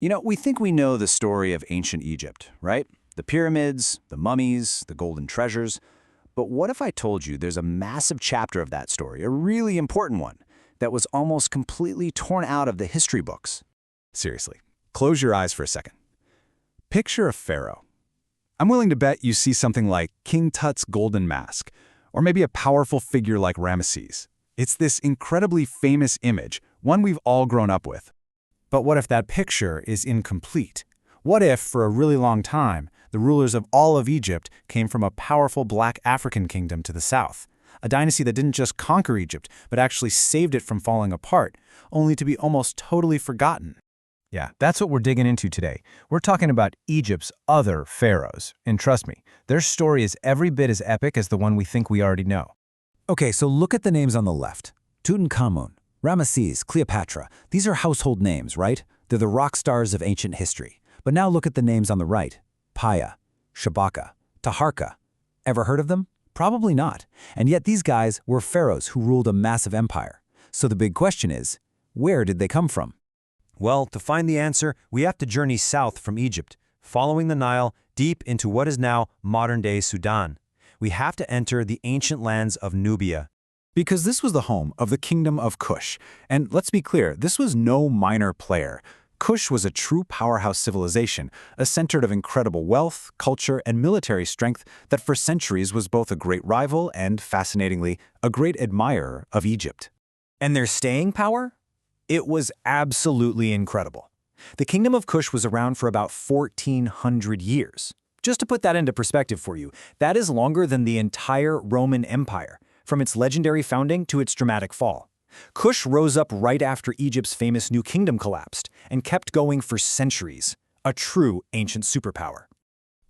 We think we know the story of ancient Egypt, right? The pyramids, the mummies, the golden treasures. But what if I told you there's a massive chapter of that story, a really important one, that was almost completely torn out of the history books? Seriously, close your eyes for a second. Picture a pharaoh. I'm willing to bet you see something like King Tut's golden mask, or maybe a powerful figure like Ramesses. It's this incredibly famous image, one we've all grown up with. But what if that picture is incomplete? What if, for a really long time, the rulers of all of Egypt came from a powerful black African kingdom to the south? A dynasty that didn't just conquer Egypt, but actually saved it from falling apart, only to be almost totally forgotten. Yeah, that's what we're digging into today. We're talking about Egypt's other pharaohs. And trust me, their story is every bit as epic as the one we think we already know. Okay, so look at the names on the left. Tutankhamun, Ramesses, Cleopatra. These are household names, right? They're the rock stars of ancient history. But now look at the names on the right. Piye, Shabaka, Taharqa. Ever heard of them? Probably not. And yet these guys were pharaohs who ruled a massive empire. So the big question is, where did they come from? Well, to find the answer, we have to journey south from Egypt, following the Nile deep into what is now modern-day Sudan. We have to enter the ancient lands of Nubia. Because this was the home of the Kingdom of Kush. And let's be clear, this was no minor player. Kush was a true powerhouse civilization, a center of incredible wealth, culture, and military strength that for centuries was both a great rival and, fascinatingly, a great admirer of Egypt. And their staying power? It was absolutely incredible. The Kingdom of Kush was around for about 1,400 years. Just to put that into perspective for you, that is longer than the entire Roman Empire, from its legendary founding to its dramatic fall. Kush rose up right after Egypt's famous New Kingdom collapsed and kept going for centuries, a true ancient superpower.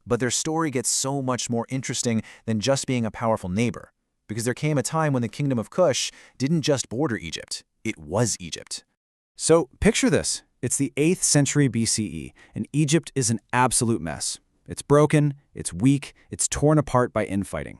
But their story gets so much more interesting than just being a powerful neighbor, because there came a time when the Kingdom of Kush didn't just border Egypt, it was Egypt. So picture this. It's the 8th century BCE, and Egypt is an absolute mess. It's broken, it's weak, it's torn apart by infighting.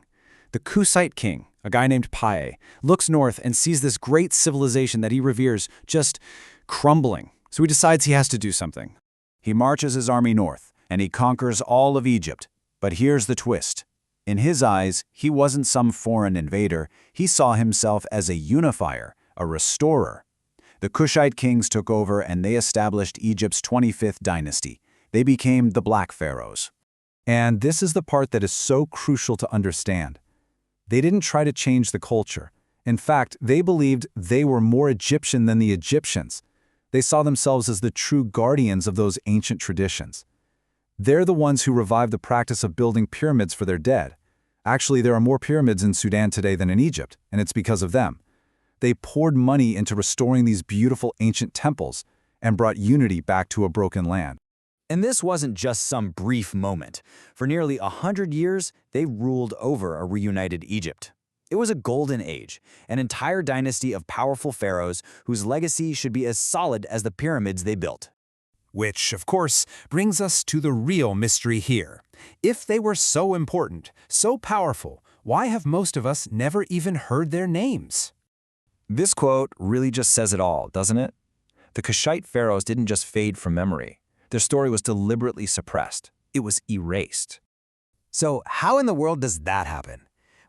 The Kushite king, a guy named Piye, looks north and sees this great civilization that he reveres just crumbling. So he decides he has to do something. He marches his army north, and he conquers all of Egypt. But here's the twist. In his eyes, he wasn't some foreign invader. He saw himself as a unifier, a restorer. The Kushite kings took over and they established Egypt's 25th dynasty. They became the Black Pharaohs. And this is the part that is so crucial to understand. They didn't try to change the culture. In fact, they believed they were more Egyptian than the Egyptians. They saw themselves as the true guardians of those ancient traditions. They're the ones who revived the practice of building pyramids for their dead. Actually, there are more pyramids in Sudan today than in Egypt, and it's because of them. They poured money into restoring these beautiful ancient temples and brought unity back to a broken land. And this wasn't just some brief moment. For nearly 100 years, they ruled over a reunited Egypt. It was a golden age, an entire dynasty of powerful pharaohs whose legacy should be as solid as the pyramids they built. Which, of course, brings us to the real mystery here. If they were so important, so powerful, why have most of us never even heard their names? This quote really just says it all, doesn't it? The Kushite pharaohs didn't just fade from memory. Their story was deliberately suppressed. It was erased. So how in the world does that happen?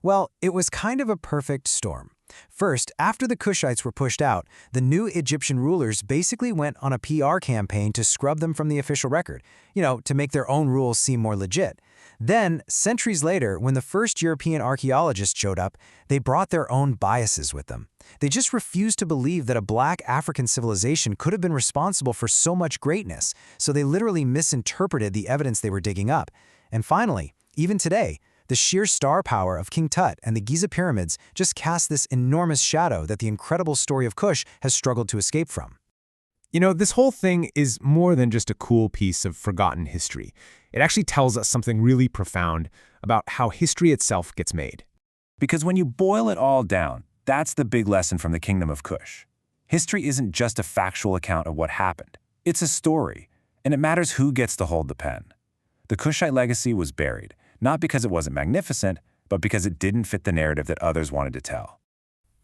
Well, it was kind of a perfect storm. First, after the Kushites were pushed out, the new Egyptian rulers basically went on a PR campaign to scrub them from the official record, to make their own rules seem more legit. Then, centuries later, when the first European archaeologists showed up, they brought their own biases with them. They just refused to believe that a black African civilization could have been responsible for so much greatness, so they literally misinterpreted the evidence they were digging up. And finally, even today, the sheer star power of King Tut and the Giza pyramids just cast this enormous shadow that the incredible story of Kush has struggled to escape from. This whole thing is more than just a cool piece of forgotten history. It actually tells us something really profound about how history itself gets made. Because when you boil it all down, that's the big lesson from the Kingdom of Kush. History isn't just a factual account of what happened. It's a story, and it matters who gets to hold the pen. The Kushite legacy was buried, not because it wasn't magnificent, but because it didn't fit the narrative that others wanted to tell.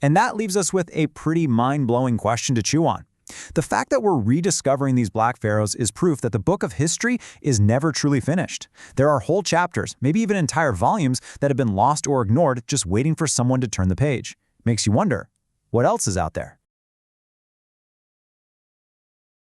And that leaves us with a pretty mind-blowing question to chew on. The fact that we're rediscovering these Black Pharaohs is proof that the book of history is never truly finished. There are whole chapters, maybe even entire volumes, that have been lost or ignored, just waiting for someone to turn the page. Makes you wonder, what else is out there?